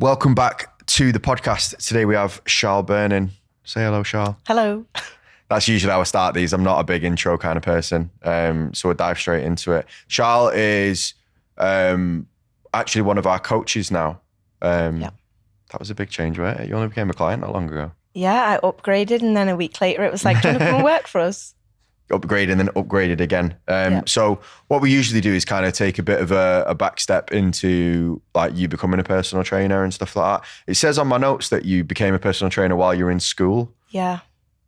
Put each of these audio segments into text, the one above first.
Welcome back to the podcast. Today we have Charl Burning. Say hello, Charl. Hello. That's usually how I start these. I'm not a big intro kind of person. So we'll dive straight into it. Charl is actually one of our coaches now. Yeah. That was a big change, right? You only became a client not long ago. Yeah, I upgraded and then a week later it was like, do you want to come and work for us? Upgraded and then upgraded again. So what we usually do is kind of take a bit of a back step into like you becoming a personal trainer and stuff like that. It says on my notes that you became a personal trainer while you were in school. Yeah.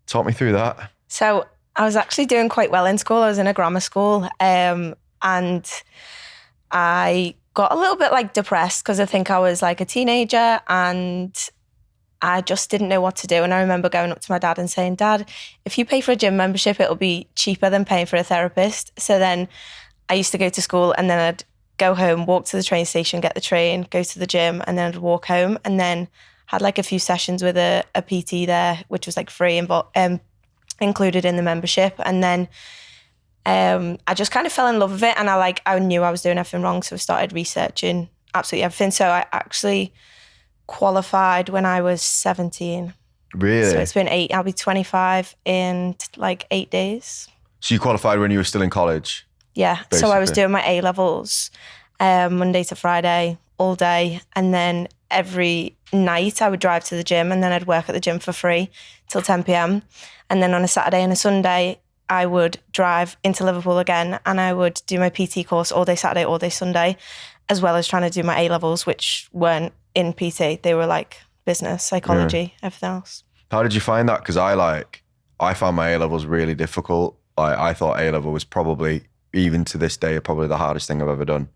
Talk me through that. So I was actually doing quite well in school. I was in a grammar school and I got a little bit like depressed because I think I was like a teenager and I just didn't know what to do. And I remember going up to my dad and saying, Dad, if you pay for a gym membership, it'll be cheaper than paying for a therapist. So then I used to go to school and then I'd go home, walk to the train station, get the train, go to the gym, and then I'd walk home and then had like a few sessions with a PT there, which was like free and included in the membership. And then I just kind of fell in love with it. And I knew I was doing everything wrong. So I started researching absolutely everything. So I actually qualified when I was 17. Really? So it's been I'll be 25 in like 8 days. So you qualified when you were still in college? Yeah. Basically. So I was doing my A-levels Monday to Friday all day. And then every night I would drive to the gym and then I'd work at the gym for free till 10 p.m. And then on a Saturday and a Sunday, I would drive into Liverpool again and I would do my PT course all day Saturday, all day Sunday, as well as trying to do my A-levels, which weren't in PT. They were like business, psychology, everything else. How did you find that? Because I found my A-levels really difficult. Like I thought A-level was probably, even to this day, probably the hardest thing I've ever done.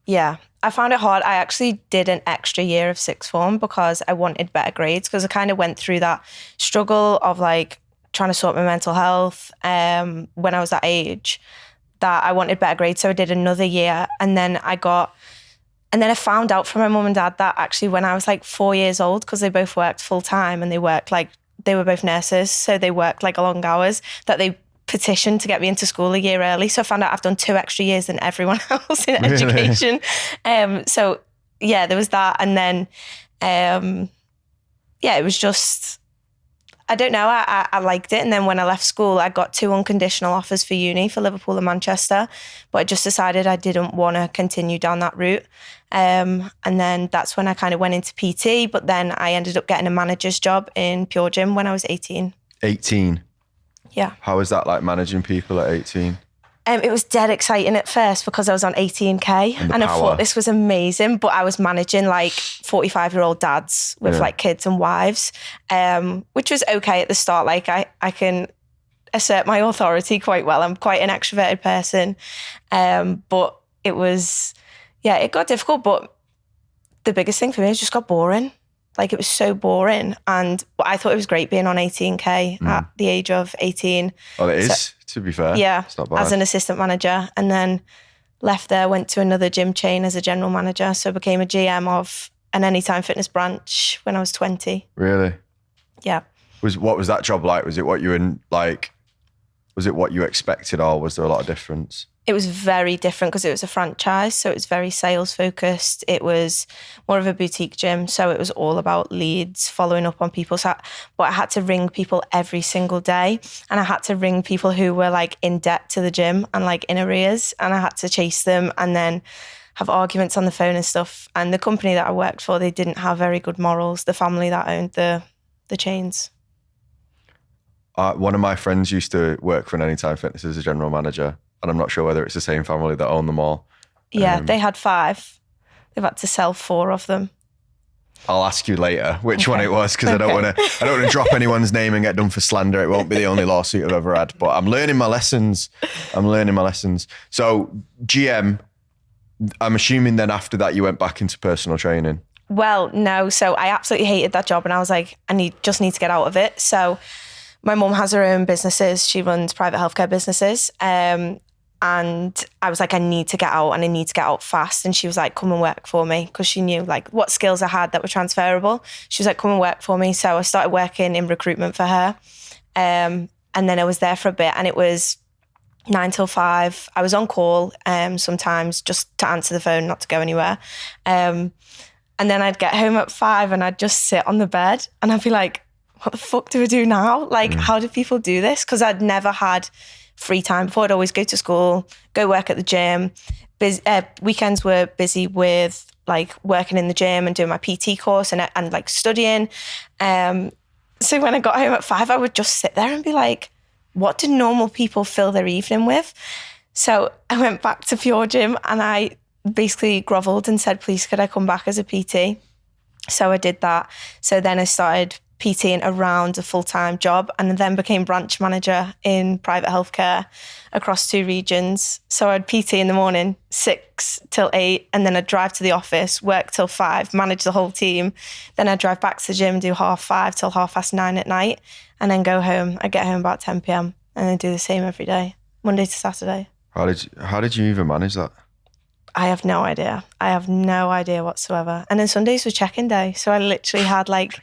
Yeah, I found it hard. I actually did an extra year of sixth form because I wanted better grades because I kind of went through that struggle of like trying to sort my mental health when I was that age, that I wanted better grades. So I did another year and then I found out from my mum and dad that actually when I was like 4 years old, because they both worked full time and they were both nurses, so they worked like long hours, that they petitioned to get me into school a year early. So I found out I've done 2 extra years than everyone else in education. So yeah, there was that. And then, it was just, I don't know, I liked it. And then when I left school, I got 2 unconditional offers for uni for Liverpool and Manchester, but I just decided I didn't want to continue down that route. And then that's when I kind of went into PT, but then I ended up getting a manager's job in PureGym when I was 18. 18? Yeah. How was that like managing people at 18? It was dead exciting at first because I was on 18k and I thought this was amazing, but I was managing like 45-year-old dads with like kids and wives, which was okay at the start. Like I can assert my authority quite well. I'm quite an extroverted person, but it was, it got difficult, but the biggest thing for me is just got boring. Like it was so boring. But I thought it was great being on 18k at the age of 18. Well, it is, to be fair. Yeah, it's not bad. As an assistant manager, and then left there, went to another gym chain as a general manager. So I became a GM of an Anytime Fitness branch when I was 20. Really? Yeah. What was that job like? Was it what you expected, or was there a lot of difference? It was very different because it was a franchise, so it was very sales focused. It was more of a boutique gym, so it was all about leads, following up on people. But I had to ring people every single day, and I had to ring people who were like in debt to the gym and like in arrears, and I had to chase them and then have arguments on the phone and stuff. And the company that I worked for, they didn't have very good morals. The family that owned the chains. One of my friends used to work for an Anytime Fitness as a general manager. And I'm not sure whether it's the same family that own them all. Yeah, they had 5. They've had to sell 4 of them. I'll ask you later which one it was, because I don't want to drop anyone's name and get done for slander. It won't be the only lawsuit I've ever had, but I'm learning my lessons. So GM, I'm assuming then after that you went back into personal training. Well, no. So I absolutely hated that job and I was like, just need to get out of it. So my mum has her own businesses. She runs private healthcare businesses. And I was like, I need to get out and I need to get out fast. And she was like, come and work for me, because she knew like what skills I had that were transferable. She was like, come and work for me. So I started working in recruitment for her. And then I was there for a bit, and it was 9 till 5. I was on call sometimes just to answer the phone, not to go anywhere. And then I'd get home at 5 and I'd just sit on the bed and I'd be like, what the fuck do I do now? Like, how do people do this? Because I'd never had free time before. I'd always go to school, go work at the gym. Weekends were busy with like working in the gym and doing my PT course and like studying. So when I got home at 5, I would just sit there and be like, what do normal people fill their evening with? So I went back to PureGym and I basically groveled and said, please, could I come back as a PT? So I did that. So then I started PTing around a full-time job and then became branch manager in private healthcare across 2 regions. So I'd PT in the morning, 6 till 8, and then I'd drive to the office, work till 5, manage the whole team. Then I'd drive back to the gym, do 5:30 till 9:30 at night, and then go home. I'd get home about 10 p.m. and then do the same every day, Monday to Saturday. How did you even manage that? I have no idea. I have no idea whatsoever. And then Sundays was check-in day. So I literally had like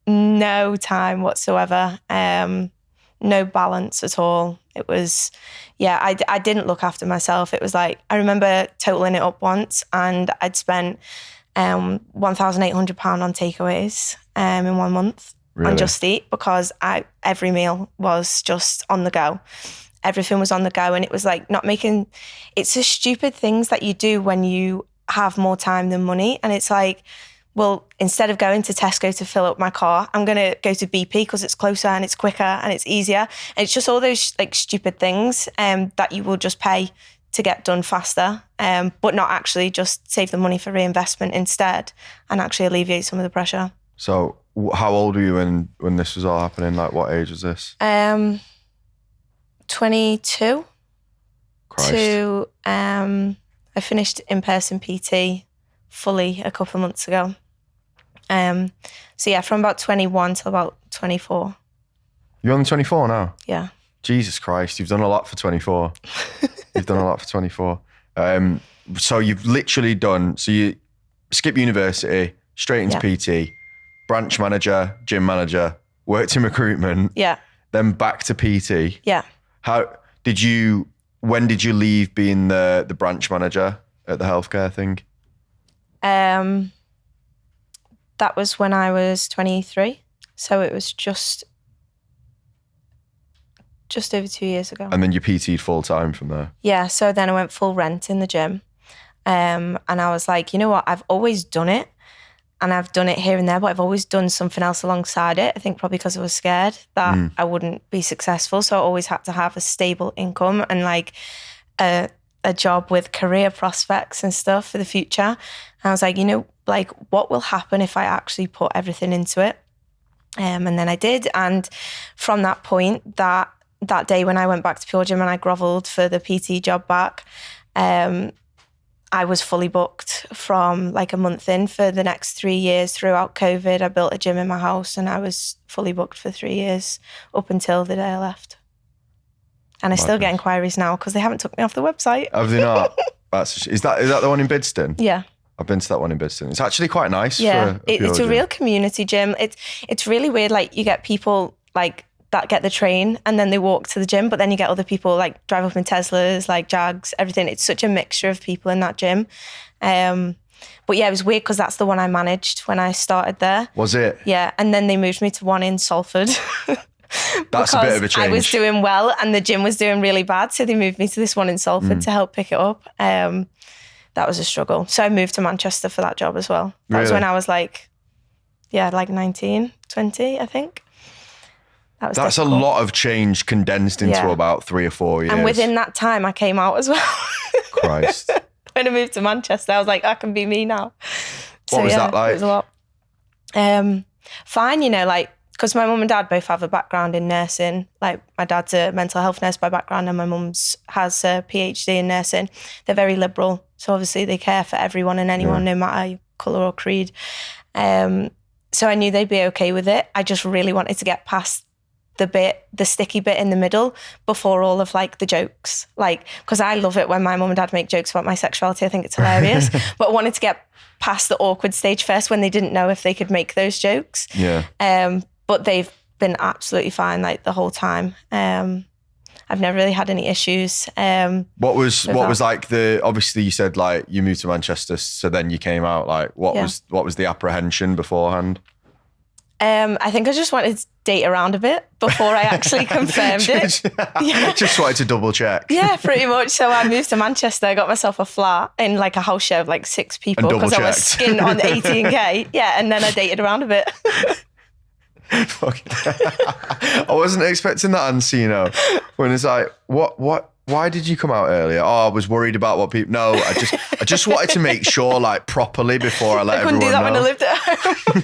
no time whatsoever. No balance at all. It was, I didn't look after myself. It was like, I remember totaling it up once and I'd spent £1,800 on takeaways in 1 month on Just Eat because every meal was just on the go. Everything was on the go and it was like it's the stupid things that you do when you have more time than money. And it's like, well, instead of going to Tesco to fill up my car, I'm going to go to BP because it's closer and it's quicker and it's easier. And it's just all those like stupid things that you will just pay to get done faster, but not actually just save the money for reinvestment instead and actually alleviate some of the pressure. So how old were you when this was all happening? Like what age was this? 22. Christ. I finished in-person PT fully a couple of months ago. From about 21 till about 24. You're on 24 now? Yeah. Jesus Christ, you've done a lot for 24. You've done a lot for 24. So you've literally so you skip university, straight into PT, branch manager, gym manager, worked in recruitment. Yeah. Then back to PT. Yeah. When did you leave being the branch manager at the healthcare thing? That was when I was 23. So it was just over 2 years ago. And then you PT'd full time from there? Yeah. So then I went full rent in the gym. And I was like, you know what? I've always done it. And I've done it here and there, but I've always done something else alongside it. I think probably because I was scared that I wouldn't be successful. So I always had to have a stable income and like a job with career prospects and stuff for the future. And I was like, like what will happen if I actually put everything into it? And then I did. And from that point, that day when I went back to PureGym and I groveled for the PT job back, I was fully booked from like a month in for the next 3 years throughout COVID. I built a gym in my house and I was fully booked for 3 years up until the day I left. And I still get inquiries now because they haven't took me off the website. Have they not? Is that the one in Bidston? Yeah. I've been to that one in Bidston. It's actually quite nice. Yeah, for it's a gym. real community gym. It's really weird. Like you get people like that get the train and then they walk to the gym, but then you get other people like drive up in Teslas, like Jags, everything. It's such a mixture of people in that gym. But yeah, it was weird because that's the one I managed when I started there. Was it? Yeah, and then they moved me to one in Salford. That's a bit of a change. I was doing well and the gym was doing really bad, so they moved me to this one in Salford to help pick it up. That was a struggle. So I moved to Manchester for that job as well. That was when I was like 19, 20, I think. That's difficult. A lot of change condensed into about 3 or 4 years. And within that time, I came out as well. Christ. When I moved to Manchester, I was like, I can be me now. What was that like? It was a lot. Fine, because my mum and dad both have a background in nursing. Like my dad's a mental health nurse by background and my mum's has a PhD in nursing. They're very liberal. So obviously they care for everyone and anyone, no matter your colour or creed. So I knew they'd be okay with it. I just really wanted to get past the sticky bit in the middle before all of like the jokes. Like, because I love it when my mum and dad make jokes about my sexuality. I think it's hilarious. But I wanted to get past the awkward stage first when they didn't know if they could make those jokes. Yeah. But they've been absolutely fine like the whole time. I I've never really had any issues. What was like obviously you said like you moved to Manchester, so then you came out, like what was the apprehension beforehand? I think I just wanted to date around a bit before I actually confirmed it. Just wanted to double check. Yeah, pretty much. So I moved to Manchester. I got myself a flat in like a house share of like 6 people because I was skint on 18k. Yeah, and then I dated around a bit. I wasn't expecting that answer, you know, when it's like, why did you come out earlier? Oh, I was worried about what people. No, I just wanted to make sure, like, properly before I let everyone know. I couldn't do that when I lived at home.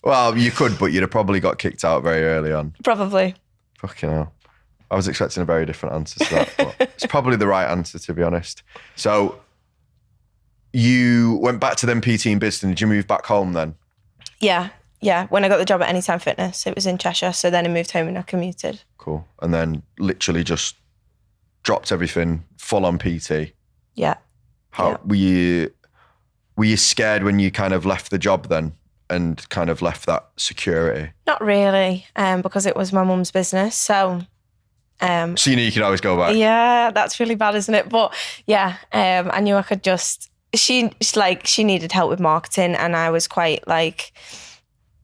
Well, you could, but you'd have probably got kicked out very early on. Probably. Fucking hell. I was expecting a very different answer to that, but it's probably the right answer, to be honest. So you went back to them PT in Bidston. Did you move back home then? Yeah. When I got the job at Anytime Fitness, it was in Cheshire. So then I moved home and I commuted. Cool. And then literally just dropped everything, full on PT. Yeah. Were you scared when you kind of left the job then? And kind of left that security? Not really, because it was my mum's business. So you knew you could always go back? Yeah, that's really bad, isn't it? But yeah, I knew I could just, she needed help with marketing, and I was quite like,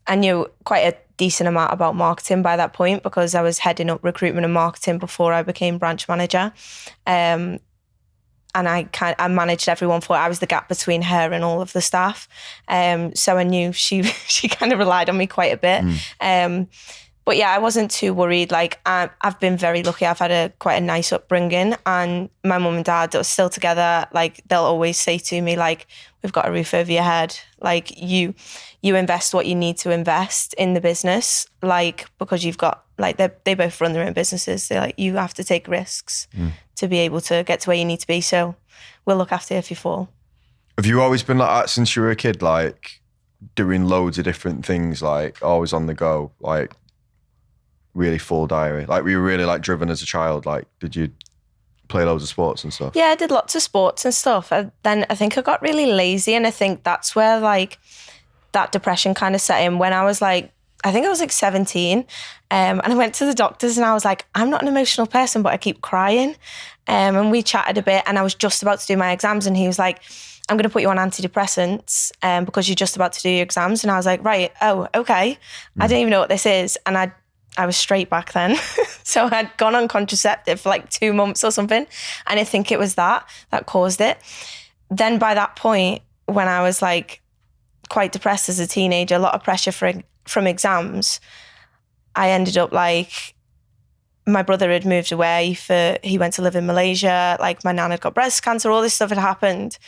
I knew quite a decent amount about marketing by that point because I was heading up recruitment and marketing before I became branch manager. And I managed everyone for her. I was the gap between her and all of the staff. So I knew she kind of relied on me quite a bit. But yeah, I wasn't too worried. Like I've been very lucky. I've had quite a nice upbringing, and my mum and dad are still together. Like they'll always say to me, like, we've got a roof over your head. Like you invest what you need to invest in the business. Like, because you've got, like, they both run their own businesses. They're like, you have to take risks to be able to get to where you need to be. So we'll look after you if you fall. Have you always been like that since you were a kid? Like doing loads of different things, like always on the go, like really full diary? Like were you really like driven as a child? Like did you play loads of sports and stuff? Yeah, I did lots of sports and stuff. Then I think I got really lazy, and I think that's where like that depression kind of set in when I was like, I think I was like 17, and I went to the doctors and I was like, I'm not an emotional person, but I keep crying. And we chatted a bit, and I was just about to do my exams, and he was like, I'm going to put you on antidepressants because you're just about to do your exams. And I was like, right, oh, okay. I didn't even know what this is. And I was straight back then. So I'd gone on contraceptive for like 2 months or something. And I think it was that caused it. Then by that point, when I was like quite depressed as a teenager, a lot of pressure from exams, I ended up like, my brother had moved away he went to live in Malaysia. Like my nan had got breast cancer, all this stuff had happened.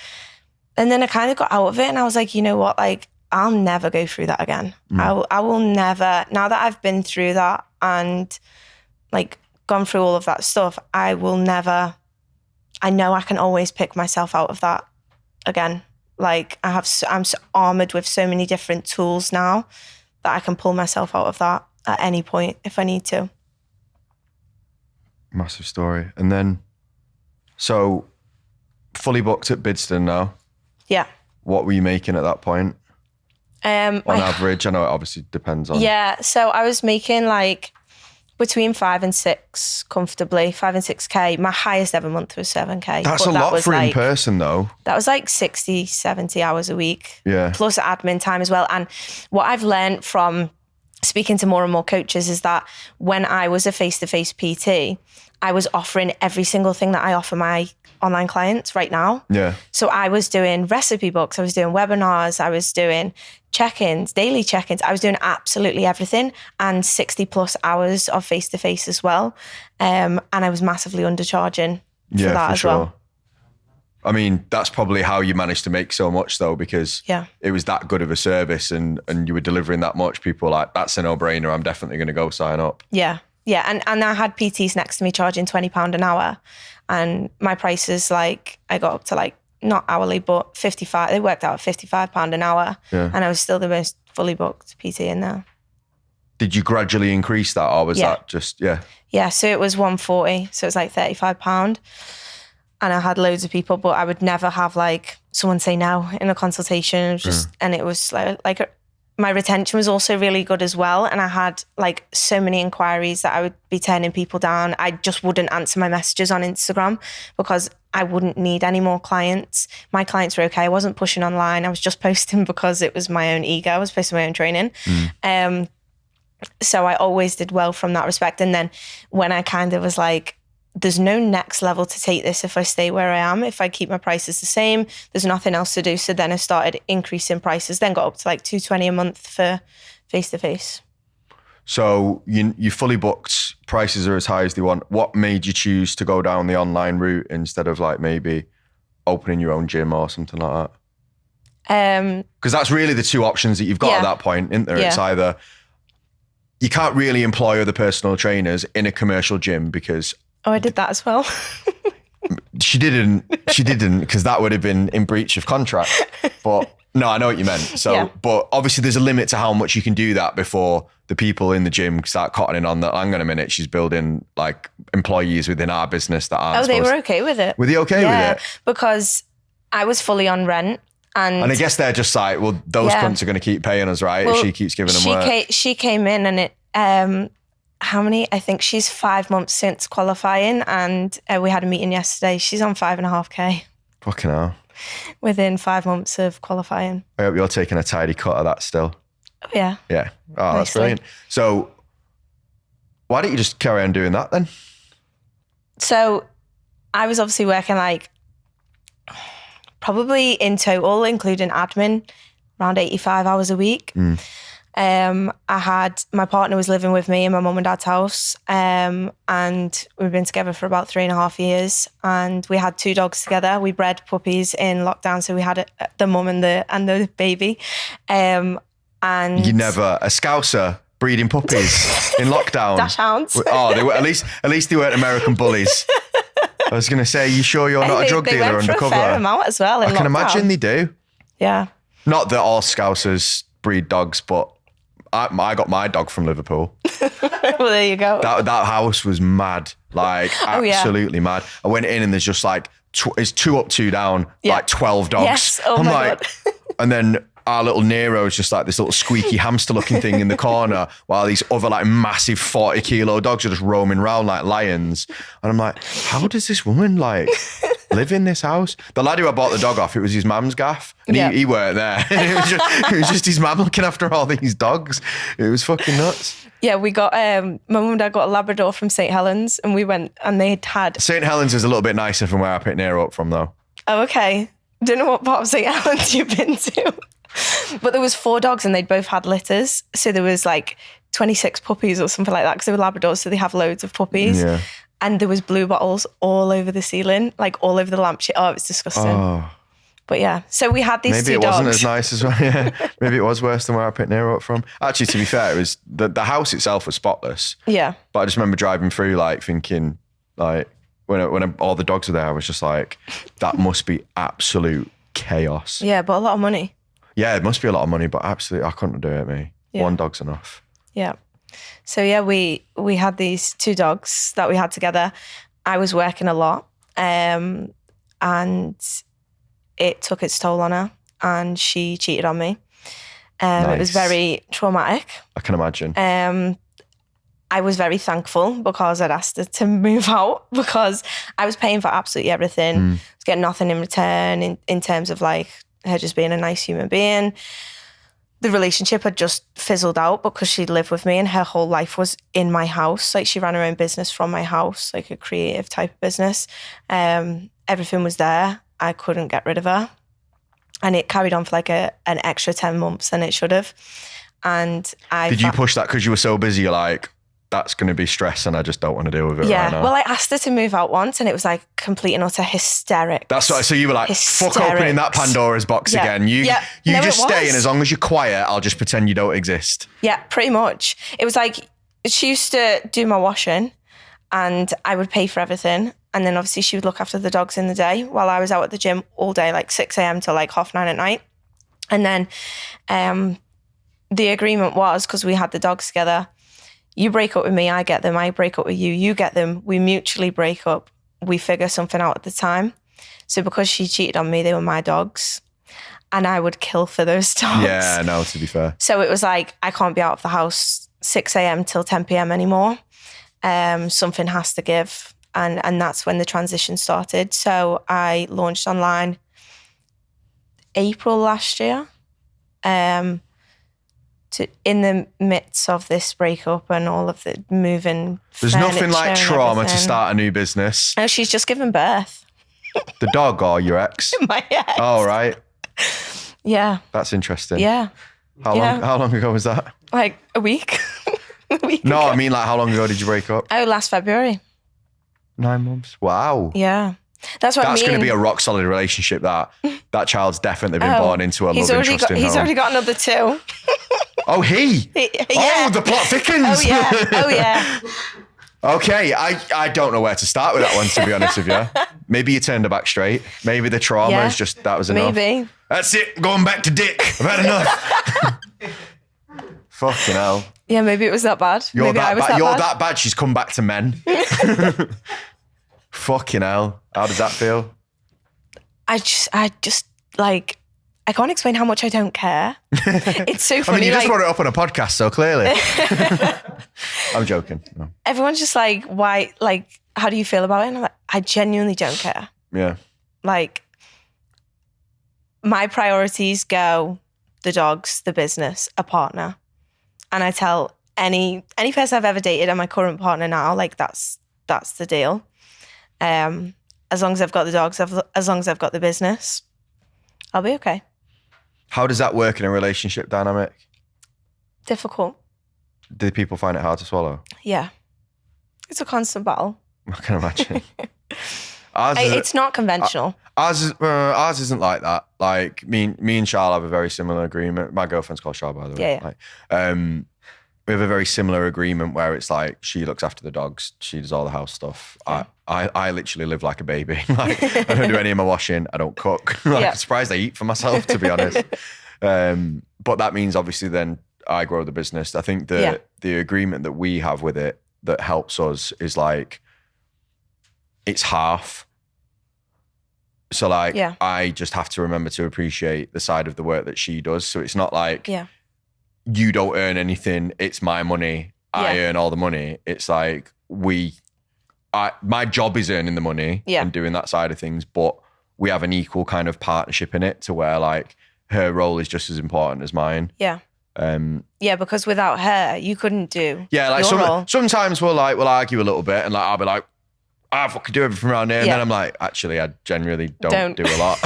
And then I kind of got out of it, and I was like, you know what? Like, I'll never go through that again. I will never, now that I've been through that and like gone through all of that stuff, I will never, I know I can always pick myself out of that again. Like I'm so armored with so many different tools now that I can pull myself out of that at any point if I need to. Massive story. And then, so fully booked at Bidston now. Yeah. What were you making at that point? On average? I know it obviously depends on. Yeah. So I was making like between 5 and 6 comfortably, 5 and 6K. My highest ever month was 7K. That's a lot for in person though. That was like 60, 70 hours a week. Yeah. Plus admin time as well. And what I've learned from speaking to more and more coaches is that when I was a face-to-face PT, I was offering every single thing that I offer my online clients right now. Yeah. So I was doing recipe books, I was doing webinars, I was doing check-ins, daily check-ins. I was doing absolutely everything, and 60 plus hours of face-to-face as well. And I was massively undercharging for that as well. I mean, that's probably how you managed to make so much though, because it was that good of a service and you were delivering that much. People were like, that's a no-brainer. I'm definitely going to go sign up. Yeah. Yeah. And I had PTs next to me charging £20 an hour. And my prices, like, I got up to like, not hourly, but 55. They worked out at £55 an hour. Yeah. And I was still the most fully booked PT in there. Did you gradually increase that, or was that just, Yeah, so it was 140. So it was like £35. And I had loads of people, but I would never have like someone say no in a consultation. It was just, and it was like my retention was also really good as well. And I had like so many inquiries that I would be turning people down. I just wouldn't answer my messages on Instagram because I wouldn't need any more clients. My clients were okay. I wasn't pushing online. I was just posting because it was my own ego. I was posting my own training. So I always did well from that respect. And then when I kind of was like, there's no next level to take this if I stay where I am. If I keep my prices the same, there's nothing else to do. So then I started increasing prices, then got up to like $220 a month for face-to-face. So you fully booked, prices are as high as they want. What made you choose to go down the online route instead of like maybe opening your own gym or something like that? Because that's really the two options that you've got at that point, isn't there? Yeah. It's either you can't really employ other personal trainers in a commercial gym because... Oh, I did that as well. She didn't, because that would have been in breach of contract. But no, I know what you meant. So, but obviously there's a limit to how much you can do that before the people in the gym start cottoning on that. Hang on a minute, she's building like employees within our business that aren't. Oh, they were okay with it. Were they okay with it? Because I was fully on rent. And I guess they're just like, well, those cunts are going to keep paying us, right? Well, if she keeps giving them work. She came in and it... how many? I think she's 5 months since qualifying, and we had a meeting yesterday. She's on 5.5K. Fucking hell. Within 5 months of qualifying. I hope you're taking a tidy cut of that still. Oh, yeah. Yeah. Oh, that's brilliant. So why don't you just carry on doing that then? So I was obviously working like probably in total, including admin, around 85 hours a week. My partner was living with me in my mum and dad's house, and we've been together for about 3.5 years, and we had 2 dogs together. We bred puppies in lockdown, so we had the mum and the baby. And you never, a Scouser breeding puppies in lockdown. Dash hounds. Oh, they were at least they weren't American bullies. I was going to say, you sure you're not a drug dealer undercover? They went for a fair amount as well in lockdown. I can imagine they do. Yeah. Not that all Scousers breed dogs, but I got my dog from Liverpool. Well, there you go. That house was mad, like absolutely mad. I went in and there's just like it's 2 up, 2 down, like 12 dogs. Yes, oh my God. And then our little Nero is just like this little squeaky hamster-looking thing in the corner, while these other like massive 40-kilo dogs are just roaming around like lions. And I'm like, how does this woman like live in this house? The lad who I bought the dog off, it was his mum's gaff, and he weren't there. it was just his mum looking after all these dogs. It was fucking nuts. Yeah, we got my mum and dad got a Labrador from St. Helens, and we went and they had. St. Helens is a little bit nicer from where I picked Nero up from, though. Oh, okay. Don't know what part of St. Helens you've been to. But there was 4 dogs and they'd both had litters. So there was like 26 puppies or something like that, because they were Labradors, so they have loads of puppies. Yeah. And there was blue bottles all over the ceiling, like all over the lampshade. Oh, it was disgusting. Oh. But yeah, so we had these 2 dogs. Maybe it wasn't as nice as well. Yeah. Maybe it was worse than where I picked Nero up from. Actually, to be fair, it was the house itself was spotless. Yeah. But I just remember driving through like thinking like when all the dogs were there, I was just like, that must be absolute chaos. Yeah, but a lot of money. Yeah, it must be a lot of money, but absolutely, I couldn't do it, me. Yeah. 1 dog's enough. Yeah. So yeah, we had these 2 dogs that we had together. I was working a lot, and it took its toll on her, and she cheated on me. Nice. It was very traumatic. I can imagine. I was very thankful because I'd asked her to move out, because I was paying for absolutely everything. I was getting nothing in return in terms of like her just being a nice human being. The relationship had just fizzled out because she lived with me and her whole life was in my house. Like she ran her own business from my house, like a creative type of business. Everything was there. I couldn't get rid of her. And it carried on for like an extra 10 months than it should have. And Did you push that because you were so busy? You're like, that's going to be stress and I just don't want to deal with it right now. Well, I asked her to move out once and it was like complete and utter hysterics. That's what, so you were like, fuck opening that Pandora's box again. You just stay, and as long as you're quiet, I'll just pretend you don't exist. Yeah, pretty much. It was like, she used to do my washing and I would pay for everything. And then obviously she would look after the dogs in the day while I was out at the gym all day, like 6 a.m. till like 9:30 at night. And then the agreement was, because we had the dogs together, you break up with me, I get them. I break up with you, you get them. We mutually break up. We figure something out at the time. So because she cheated on me, they were my dogs. and I would kill for those dogs. Yeah, no, to be fair. So it was like, I can't be out of the house 6 a.m. till 10 p.m. anymore. Something has to give. And that's when the transition started. So I launched online April last year. In the midst of this breakup and all of the moving. There's nothing like trauma to start a new business. No, she's just given birth. The dog or your ex? My ex. Oh, right. Yeah. That's interesting. Yeah. How long ago was that? Like a week. No, I mean, like, how long ago did you break up? Oh, last February. 9 months. Wow. Yeah. That's what I mean. That's going to be a rock solid relationship. That child's definitely been born into a loving, trusting home. He's already got another 2. Oh, he? Yeah. Oh, the plot thickens. Oh, yeah. Okay, I don't know where to start with that one, to be honest with you. Maybe you turned her back straight. Maybe the trauma is just, that was enough. Maybe. That's it, going back to dick. I've had enough. Fucking hell. Yeah, maybe it was that bad. You're that bad, she's come back to men. Fucking hell. How does that feel? I just like, I can't explain how much I don't care. It's so funny. I mean, you just brought it up on a podcast, so clearly. I'm joking. No. Everyone's just like, why, like, how do you feel about it? And I'm like, I genuinely don't care. Yeah. Like, my priorities go the dogs, the business, a partner. And I tell any person I've ever dated and my current partner now, like, that's the deal. As long as I've got the dogs, as long as I've got the business, I'll be okay. How does that work in a relationship dynamic? Difficult. Do people find it hard to swallow? Yeah. It's a constant battle. I can imagine. It's not conventional. Ours isn't like that. Like me and Charl have a very similar agreement. My girlfriend's called Charl, by the way. Yeah. Like, we have a very similar agreement where it's like she looks after the dogs, she does all the house stuff. Yeah. I literally live like a baby. Like, I don't do any of my washing. I don't cook. Like, I'm surprised I eat for myself, to be honest. But that means obviously then I grow the business. I think the agreement that we have with it that helps us is like, it's half. So like, I just have to remember to appreciate the side of the work that she does. So it's not like you don't earn anything, it's my money, I earn all the money. It's like my job is earning the money and doing that side of things, but we have an equal kind of partnership in it to where like her role is just as important as mine. Yeah. Because without her, you couldn't do like your role. Sometimes we'll argue a little bit and like I'll be like, I fucking do everything around here. And then I'm like, actually, I genuinely don't do a lot.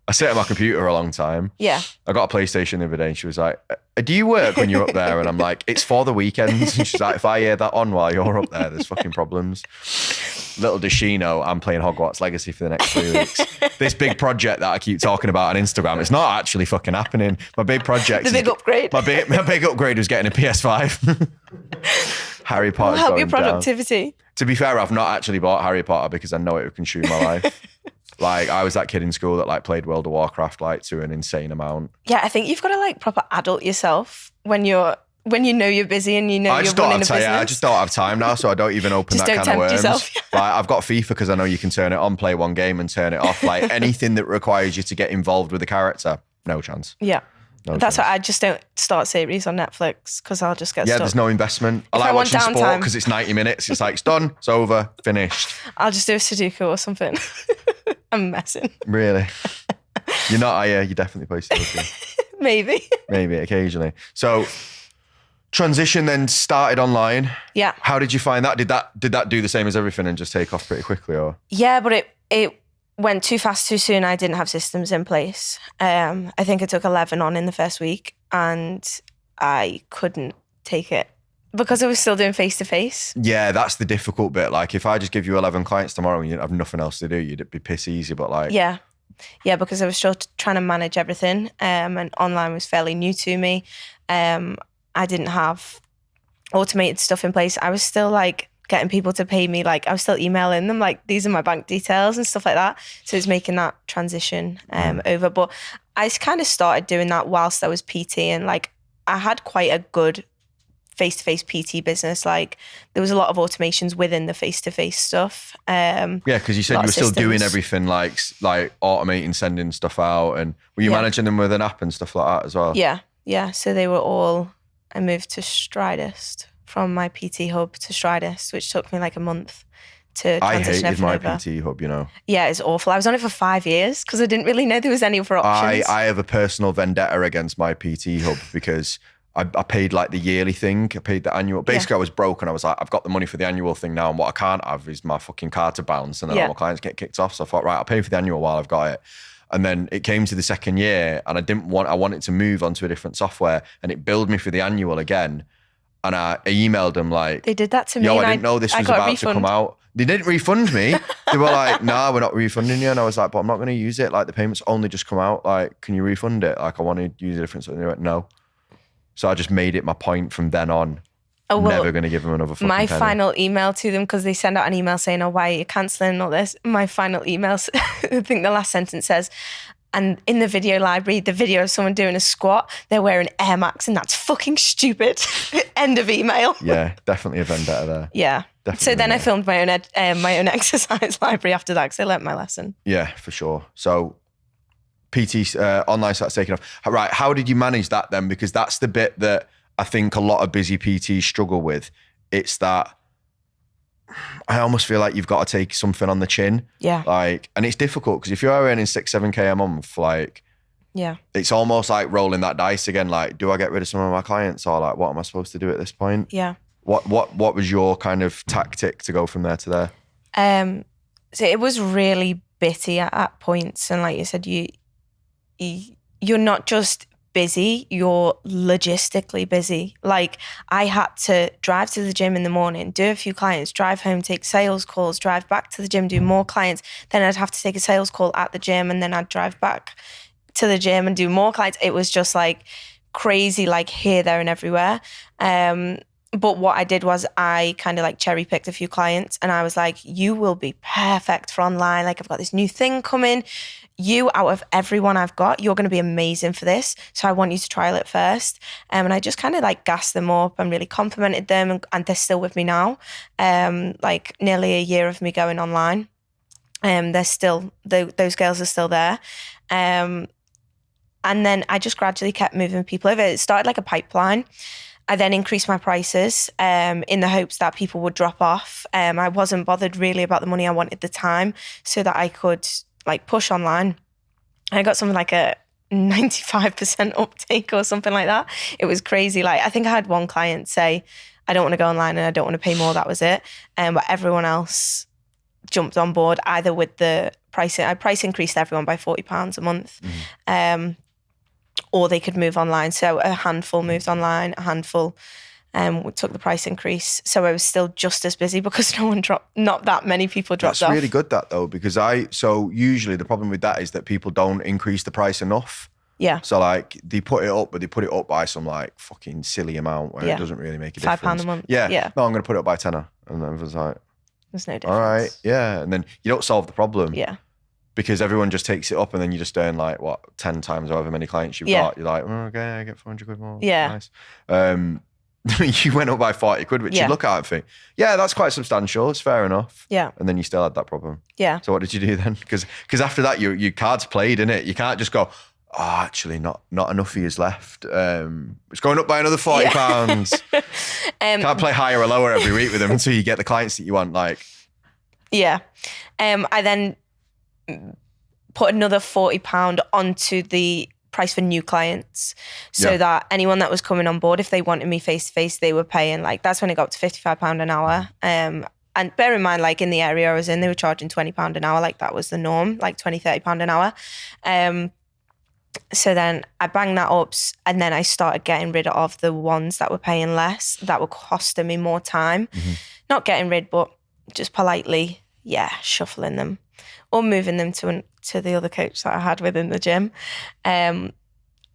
I sit at my computer a long time. Yeah. I got a PlayStation the other day and she was like, do you work when you're up there? And I'm like, it's for the weekends. And she's like, if I hear that on while you're up there, there's fucking problems. Little does she know I'm playing Hogwarts Legacy for the next 3 weeks. This big project that I keep talking about on Instagram, it's not actually fucking happening. My big project. The big upgrade. My big upgrade was getting a PS5. Harry Potter's help going your productivity. Down. To be fair, I've not actually bought Harry Potter because I know it would consume my life. Like, I was that kid in school that like played World of Warcraft like to an insane amount. Yeah, I think you've got to like proper adult yourself when you know you're busy and you know you're running a business. Yeah, I just don't have time now, so I don't even open that kind of worms. Yourself. Like, I've got FIFA because I know you can turn it on, play one game and turn it off. Like, anything that requires you to get involved with the character, no chance. Yeah. That's why I just don't start series on Netflix because I'll just get stuck. There's no investment. I like watching sport because it's 90 minutes. It's like, it's done, it's over, finished. I'll just do a Sudoku or something. I'm messing. Really? You're not, are you? You definitely play Sudoku. Maybe, occasionally. So, transition then started online. Yeah. How did you find that? Did that do the same as everything and just take off pretty quickly? Or yeah, but it went too fast too soon. I didn't have systems in place. I think I took 11 on in the first week and I couldn't take it because I was still doing face-to-face. Yeah, that's the difficult bit. Like, if I just give you 11 clients tomorrow and you have nothing else to do, you'd be piss easy. But like, yeah, because I was still trying to manage everything, and online was fairly new to me. I didn't have automated stuff in place. I was still like getting people to pay me. Like, I was still emailing them like, these are my bank details and stuff like that. So it's making that transition over. But I kind of started doing that whilst I was PT, and like I had quite a good face-to-face PT business. Like there was a lot of automations within the face-to-face stuff. Yeah, because you said you were still doing everything like automating, sending stuff out, and were you managing them with an app and stuff like that as well? Yeah. So they were all. I moved to Stridist from my PT hub to Stridist, which took me like a month to transition everything over. I hated my PT hub, you know. Yeah, it's awful. I was on it for 5 years because I didn't really know there was any other options. I have a personal vendetta against my PT hub because I paid like the yearly thing. I paid the annual. Basically, I was broke and I was like, I've got the money for the annual thing now, and what I can't have is my fucking card to bounce, and then all my clients get kicked off. So I thought, right, I'll pay for the annual while I've got it. And then it came to the second year, and I wanted to move onto a different software, and it billed me for the annual again. And I emailed them like, they did that to me. Yo, I didn't know this was about to come out. They didn't refund me. They were like, nah, we're not refunding you. And I was like, but I'm not going to use it. Like the payments only just come out. Like, can you refund it? Like I want to use a different something. They went, no. So I just made it my point from then on. Never going to give them another fucking penny. Final email to them, because they send out an email saying, oh, why are you cancelling all this? My final email, I think the last sentence says, and in the video library, the video of someone doing a squat, they're wearing Air Max, and that's fucking stupid. End of email. Yeah, definitely a vendetta there. Yeah. Definitely. So then I filmed my own exercise library after that, because I learnt my lesson. Yeah, for sure. So PT online starts taking off. Right, how did you manage that then? Because that's the bit that I think a lot of busy PTs struggle with. It's that I almost feel like you've got to take something on the chin. Yeah. Like, and it's difficult because if you're earning 6-7K a month, like, yeah, it's almost like rolling that dice again. Like, do I get rid of some of my clients, or like, what am I supposed to do at this point? Yeah. What was your kind of tactic to go from there to there? So it was really bitty at points, and like you said, you're not just busy, you're logistically busy. Like I had to drive to the gym in the morning, do a few clients, drive home, take sales calls, drive back to the gym, do more clients. Then I'd have to take a sales call at the gym, and then I'd drive back to the gym and do more clients. It was just like crazy, like here, there, and everywhere. But what I did was I kind of like cherry picked a few clients, and I was like, you will be perfect for online. Like I've got this new thing coming. You, out of everyone I've got, you're going to be amazing for this. So I want you to trial it first. And I just kind of like gassed them up and really complimented them, and they're still with me now. Like nearly a year of me going online. They're still, those girls are still there. And then I just gradually kept moving people over. It started like a pipeline. I then increased my prices in the hopes that people would drop off. I wasn't bothered really about the money. I wanted the time so that I could like push online. I got something like a 95% uptake or something like that. It was crazy. Like I think I had one client say, I don't want to go online and I don't want to pay more. That was it. But everyone else jumped on board either with the pricing. I price increased everyone by £40 a month. Or they could move online. So a handful moved online, a handful took the price increase. So I was still just as busy because not that many people dropped off. That's really good that though, because so usually the problem with that is that people don't increase the price enough. Yeah. So like they put it up, but they put it up by some like fucking silly amount where it doesn't really make a difference. £5 a month. Yeah. No, I'm going to put it up by £10. And then it was like, there's no difference. All right. Yeah. And then you don't solve the problem. Yeah. Because everyone just takes it up, and then you just earn like 10 times however many clients you've got. You're like, oh, okay, I get 400 quid more. Yeah. Nice. You went up by 40 quid, which you look at and think, yeah, that's quite substantial. It's fair enough. Yeah. And then you still had that problem. Yeah. So what did you do then? Because after that, your card's played, innit? You can't just go, oh, actually, not enough for yous left. It's going up by another £40. Can't play higher or lower every week with them until you get the clients that you want. Like, yeah. I then put another £40 onto the price for new clients, so that anyone that was coming on board, if they wanted me face to face, they were paying like, that's when it got to £55 an hour. And bear in mind, like in the area I was in, they were charging £20 an hour. Like that was the norm, like £20-30 an hour. So then I banged that up, and then I started getting rid of the ones that were paying less, that were costing me more time. Not getting rid, but just politely, shuffling them or moving them to the other coach that I had within the gym. And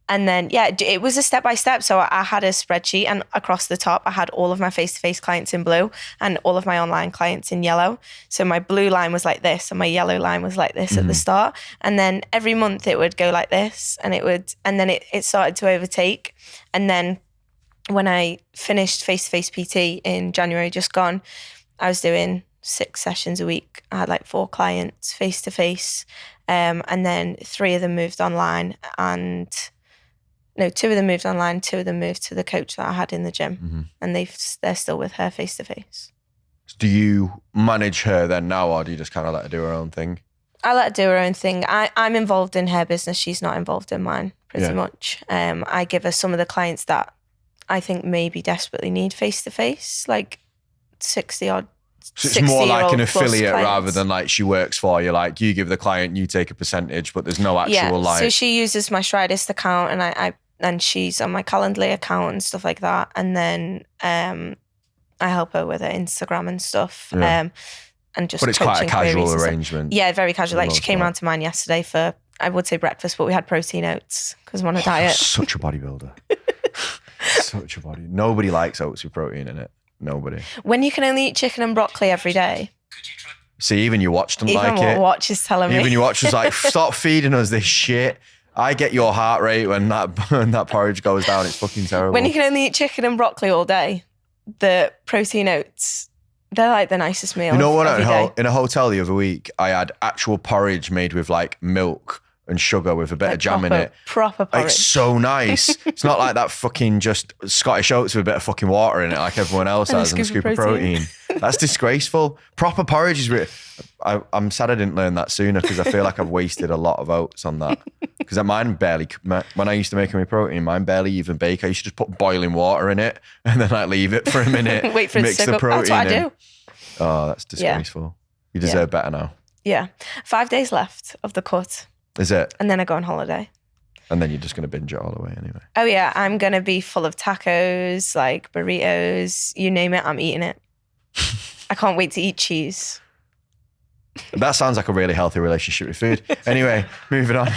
then, it was a step-by-step. So I had a spreadsheet, and across the top, I had all of my face-to-face clients in blue and all of my online clients in yellow. So my blue line was like this and my yellow line was like this at the start. And then every month it would go like this, and then it started to overtake. And then when I finished face-to-face PT in January just gone, I was doing 6 sessions a week. I had like 4 clients face-to-face, and then 3 of them moved online, and no, 2 of them moved online, 2 of them moved to the coach that I had in the gym, and they're still with her face-to-face. Do you manage her then now, or do you just kind of let her do her own thing? I let her do her own thing. I'm involved in her business. She's not involved in mine, pretty much. I give her some of the clients that I think maybe desperately need face-to-face, like 60 odd. So it's more like an affiliate clients. rather than like she works for you. Like you give the client, you take a percentage, but there's no actual like. So she uses my Stridist account, and she's on my Calendly account and stuff like that. And then I help her with her Instagram and stuff. And just. But it's quite a casual arrangement. Yeah, very casual. Like she came around to mine yesterday for, I would say breakfast, but we had protein oats because I'm on a diet. Such a bodybuilder. Such a body. Nobody likes oats with protein in it. Nobody. When you can only eat chicken and broccoli every day. See, even your watch doesn't like it. Even what watch is telling me. Even your watch is like, stop feeding us this shit. I get your heart rate when that porridge goes down. It's fucking terrible. When you can only eat chicken and broccoli all day, the protein oats, they're like the nicest meal. You know what? In a hotel the other week, I had actual porridge made with like milk and sugar with a bit of jam in it. Proper porridge. It's so nice. It's not like that fucking just Scottish oats with a bit of fucking water in it like everyone else has and a scoop of protein. That's disgraceful. Proper porridge is I'm sad I didn't learn that sooner because I feel like I've wasted a lot of oats on that. Because mine barely, when I used to make my protein, mine barely even bake. I used to just put boiling water in it and then like leave it for a minute. Wait for it to soak up. That's what I do. Oh, that's disgraceful. You deserve better now. Yeah. 5 days left of the cut. Is it? And then I go on holiday. And then you're just going to binge it all the way anyway. Oh yeah, I'm going to be full of tacos, like burritos, you name it, I'm eating it. I can't wait to eat cheese. That sounds like a really healthy relationship with food. Anyway, moving on.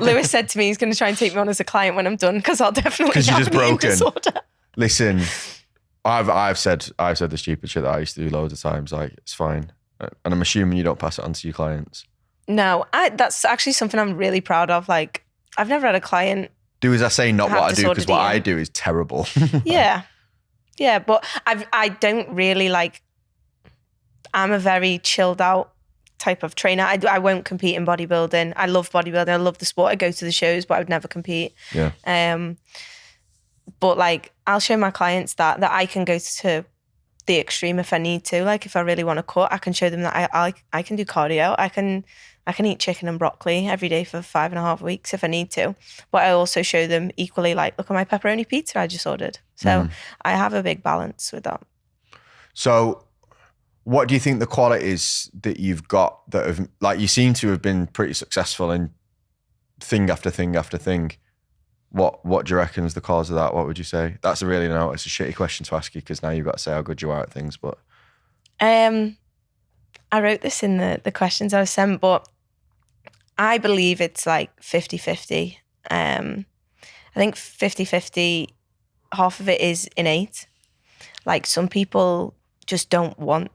Lewis said to me he's going to try and take me on as a client when I'm done because I'll definitely have just an eating broken. disorder. Listen, I've said the stupid shit that I used to do loads of times. Like, it's fine. And I'm assuming you don't pass it on to your clients. No, that's actually something I'm really proud of. Like, I've never had a client do as I say, not what I do, because what I do is terrible. Yeah, but I don't really like. I'm a very chilled out type of trainer. I won't compete in bodybuilding. I love bodybuilding. I love the sport. I go to the shows, but I would never compete. Yeah. But like, I'll show my clients that I can go to the extreme if I need to. Like, if I really want to cut, I can show them that I can do cardio. I can eat chicken and broccoli every day for 5.5 weeks if I need to. But I also show them equally, like, look at my pepperoni pizza I just ordered. So I have a big balance with that. So what do you think the qualities that you've got that have, like, you seem to have been pretty successful in thing after thing after thing. What do you reckon is the cause of that? What would you say? That's a really, it's a shitty question to ask you because now you've got to say how good you are at things, but. I wrote this in the questions I was sent, but I believe it's like 50-50. I think 50-50, half of it is innate. Like, some people just don't want,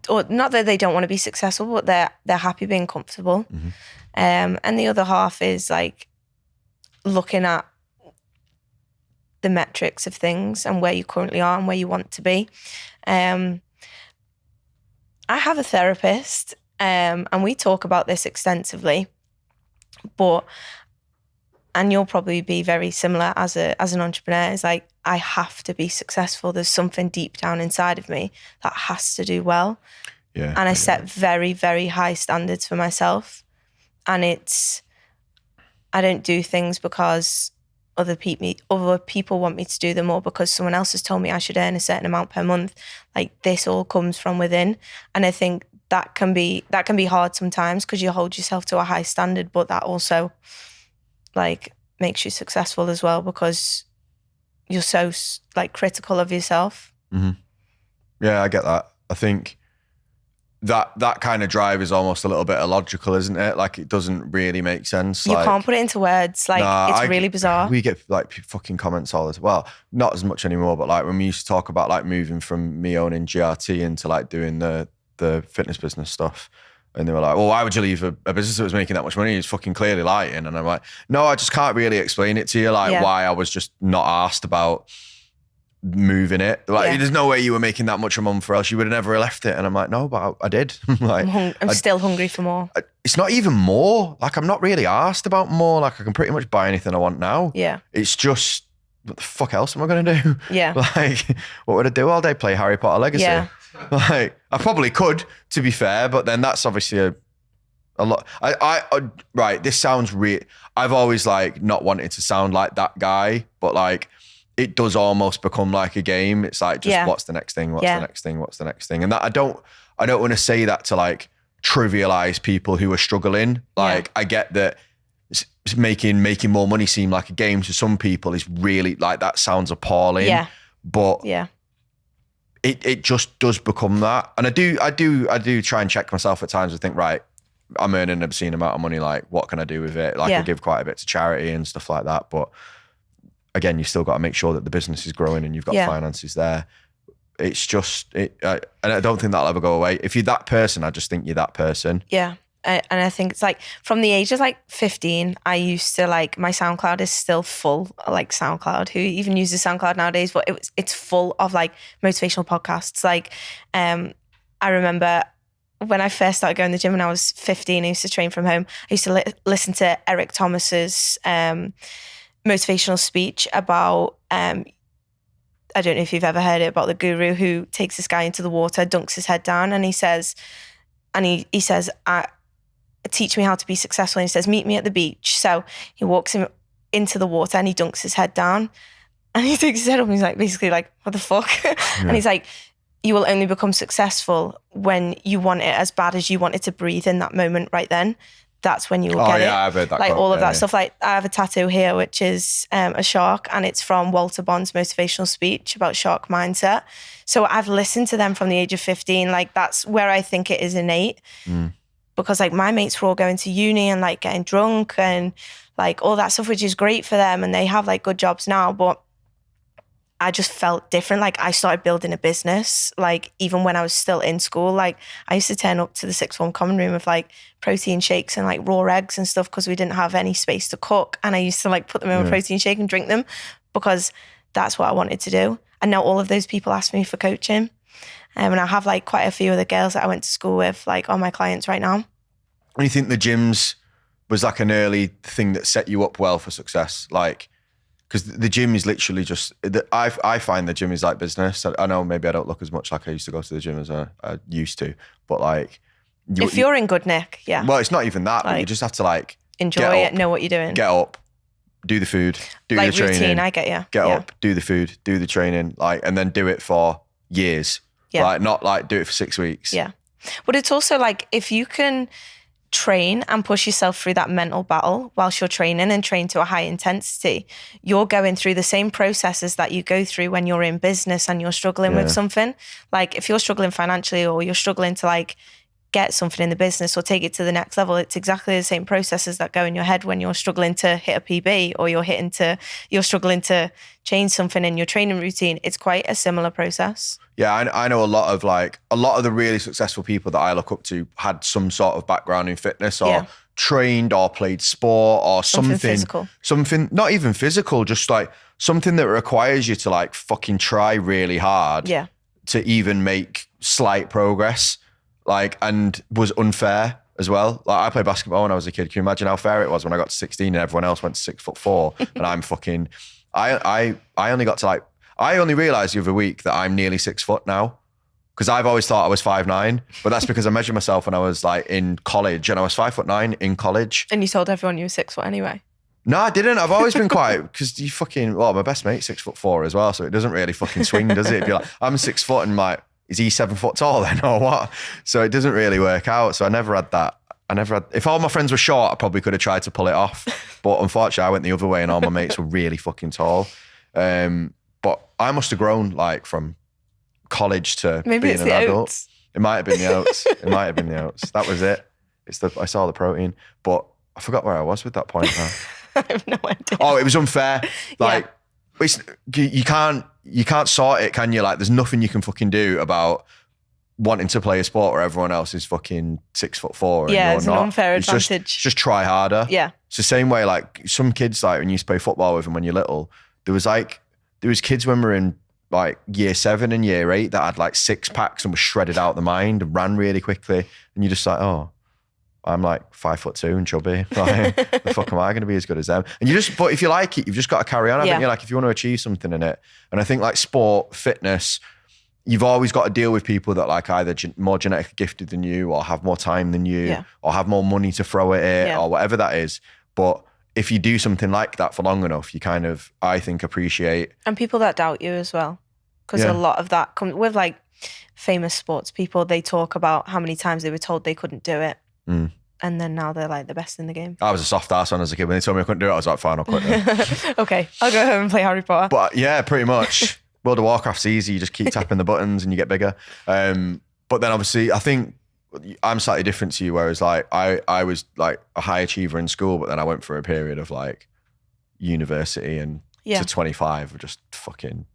or not that they don't want to be successful, but they're happy being comfortable. Mm-hmm. And the other half is like looking at the metrics of things and where you currently are and where you want to be. I have a therapist, and we talk about this extensively, and you'll probably be very similar as an entrepreneur. It's like, I have to be successful. There's something deep down inside of me that has to do well. Yeah. And I set very, very high standards for myself. And I don't do things because other people want me to do them, or because someone else has told me I should earn a certain amount per month. Like, this all comes from within. And I think that can be hard sometimes because you hold yourself to a high standard, but that also like makes you successful as well because you're so like critical of yourself. Mm-hmm. Yeah, I get that. I think that kind of drive is almost a little bit illogical, isn't it? Like, it doesn't really make sense. You can't put it into words. Like, it's really bizarre. We get like fucking comments all this. Well, not as much anymore, but like when we used to talk about like moving from me owning GRT into like doing the fitness business stuff. And they were like, well, why would you leave a business that was making that much money? It's fucking clearly lying. And I'm like, no, I just can't really explain it to you. Like, why I was just not asked about moving it. Like, there's no way you were making that much a month, or else you would have never left it. And I'm like, no, but I did. Like, I'm still hungry for more. It's not even more. Like, I'm not really asked about more. Like, I can pretty much buy anything I want now. Yeah. It's just, what the fuck else am I going to do? Yeah. Like, what would I do all day? Play Harry Potter Legacy? Yeah. Like, I probably could, to be fair, but then that's obviously a lot. Right, this sounds real. I've always like not wanted to sound like that guy, but like, it does almost become like a game. It's like, just what's the next thing? What's the next thing? What's the next thing? And that I don't want to say that to like trivialize people who are struggling. Like, I get that making more money seem like a game to some people is really like, that sounds appalling. Yeah. But it just does become that. And I do try and check myself at times and think, right, I'm earning an obscene amount of money. Like, what can I do with it? Like, I give quite a bit to charity and stuff like that. But again, you've still got to make sure that the business is growing and you've got finances there. It's just, and I don't think that'll ever go away. If you're that person, I just think you're that person. Yeah. And I think it's like from the age of like 15, I used to like, my SoundCloud is still full, like SoundCloud, who even uses SoundCloud nowadays, but it's full of like motivational podcasts. Like, I remember when I first started going to the gym when I was 15, I used to train from home. I used to listen to Eric Thomas's motivational speech about, I don't know if you've ever heard it, about the guru who takes this guy into the water, dunks his head down, and he says, teach me how to be successful. And he says, meet me at the beach. So he walks him into the water and he dunks his head down and he takes his head up and he's like, basically like, what the fuck? And he's like, you will only become successful when you want it as bad as you wanted to breathe in that moment right then. That's when you will get it. I've heard that. Like quote. all of that stuff. Like, I have a tattoo here, which is a shark, and it's from Walter Bond's motivational speech about shark mindset. So I've listened to them from the age of 15. Like, that's where I think it is innate. Because like my mates were all going to uni and like getting drunk and like all that stuff, which is great for them. And they have like good jobs now, but I just felt different. Like, I started building a business, like even when I was still in school. Like, I used to turn up to the sixth form common room with like protein shakes and like raw eggs and stuff because we didn't have any space to cook. And I used to like put them in a protein shake and drink them because that's what I wanted to do. And now all of those people ask me for coaching. And I have like quite a few of the girls that I went to school with, like on my clients right now. And you think the gyms was like an early thing that set you up well for success? Like, because the gym is literally just, I find the gym is like business. I know maybe I don't look as much like I used to go to the gym as I used to, but like. If you're in good nick, yeah. Well, it's not even that, but you just have to like. Enjoy it, know what you're doing. Get up, do the food, do like the training. Routine, I get you. Get up, do the food, do the training, like, and then do it for years. Yeah. Like, not like do it for 6 weeks. Yeah. But it's also like, if you can train and push yourself through that mental battle whilst you're training and train to a high intensity, you're going through the same processes that you go through when you're in business and you're struggling with something. Like, if you're struggling financially or you're struggling to like get something in the business or take it to the next level, it's exactly the same processes that go in your head when you're struggling to hit a PB or you're struggling to change something in your training routine. It's quite a similar process. Yeah, I know a lot of the really successful people that I look up to had some sort of background in fitness or trained or played sport or something physical. Something not even physical, just like something that requires you to like fucking try really hard to even make slight progress. Like, and was unfair as well. Like, I played basketball when I was a kid. Can you imagine how fair it was when I got to 16 and everyone else went to 6'4" and I'm fucking, I only got to like, I only realized the other week that I'm nearly 6 foot now, because I've always thought I was 5'9", but that's because I measured myself when I was like in college, and I was 5'9" in college. And you told everyone you were 6 foot anyway? No, I didn't. I've always been quite, because you fucking, well, my best mate's 6'4" as well, so it doesn't really fucking swing, does it? If you're like, I'm 6 foot and like, is he 7 foot tall then or what? So it doesn't really work out. So I never had that. If all my friends were short, I probably could have tried to pull it off. But unfortunately, I went the other way and all my mates were really fucking tall. But I must have grown like from college to maybe being an adult. Oats. It might have been the oats. That was it. I saw the protein. But I forgot where I was with that point now. I have no idea. Oh, it was unfair. Like, you can't sort it, can you? Like, there's nothing you can fucking do about wanting to play a sport where everyone else is fucking 6'4" and you're it's not. An unfair advantage. Just try harder. Yeah. It's the same way, like some kids, like when you used to play football with them when you're little, there was kids when we were in like year 7 and year 8 that had like 6 packs and was shredded out the mind and ran really quickly. And you're just like, oh, I'm like 5'2" and chubby. Like, the fuck am I going to be as good as them? And but if you like it, you've just got to carry on. I think like if you want to achieve something in it. And I think like sport, fitness, you've always got to deal with people that like either more genetically gifted than you or have more time than you or have more money to throw at it or whatever that is. But if you do something like that for long enough, you kind of, I think, appreciate. And people that doubt you as well. Because a lot of that comes with like famous sports people. They talk about how many times they were told they couldn't do it. And then now they're like the best in the game. I was a soft ass when I was a kid. When they told me I couldn't do it, I was like, fine, I'll quit it. Okay, I'll go home and play Harry Potter. But yeah, pretty much. World of Warcraft's easy. You just keep tapping the buttons and you get bigger. But then obviously, I think I'm slightly different to you, whereas like I was like a high achiever in school, but then I went through a period of like university and to 25 of just fucking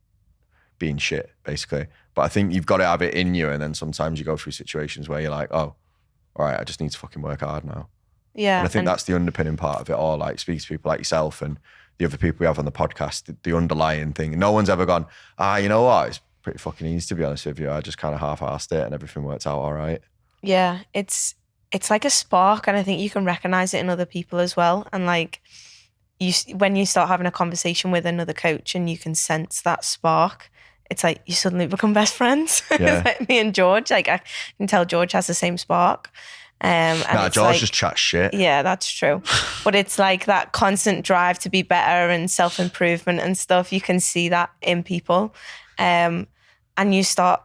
being shit, basically. But I think you've got to have it in you, and then sometimes you go through situations where you're like, oh, all right, I just need to fucking work hard now. Yeah. And I think that's the underpinning part of it all, like speak to people like yourself and the other people we have on the podcast, the underlying thing. No one's ever gone, you know what, it's pretty fucking easy, to be honest with you. I just kind of half-assed it and everything worked out all right. Yeah, it's like a spark, and I think you can recognize it in other people as well. And like when you start having a conversation with another coach and you can sense that spark, it's like you suddenly become best friends. Like me and George, like I can tell George has the same spark. And George like, just chats shit. Yeah, that's true. But it's like that constant drive to be better and self-improvement and stuff. You can see that in people. And you start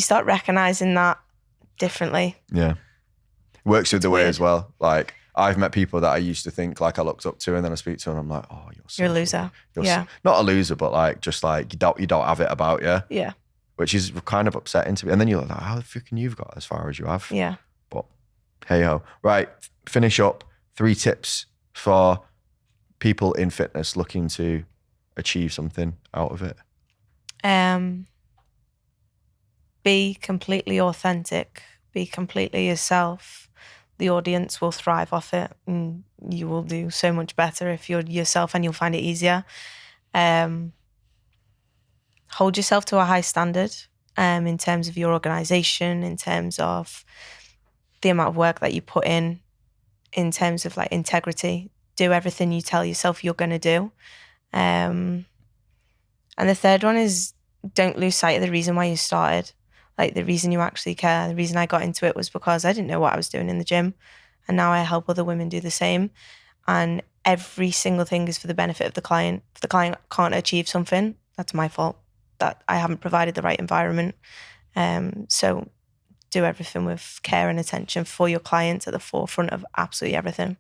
recognizing that differently. Yeah. Works with the way as well. Like I've met people that I used to think like I looked up to, and then I speak to them and I'm like, oh, you're a loser. Not a loser, but like just like you don't have it about you. Yeah. Which is kind of upsetting to me. And then you're like, how the fucking you've got as far as you have. Yeah. But hey ho. Right. Finish up 3 tips for people in fitness looking to achieve something out of it. Be completely authentic. Be completely yourself. The audience will thrive off it, and you will do so much better if you're yourself, and you'll find it easier. Hold yourself to a high standard in terms of your organization, in terms of the amount of work that you put in terms of like integrity. Do everything you tell yourself you're going to do. And the third one is don't lose sight of the reason why you started. Like the reason you actually care. The reason I got into it was because I didn't know what I was doing in the gym. And now I help other women do the same. And every single thing is for the benefit of the client. If the client can't achieve something, that's my fault. That I haven't provided the right environment. So do everything with care and attention for your clients at the forefront of absolutely everything.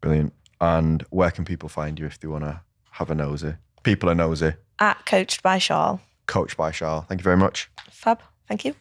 Brilliant. And where can people find you if they want to have a nosy? People are nosy. At coached by Charl. Coached by Charl. Thank you very much. Fab. Thank you.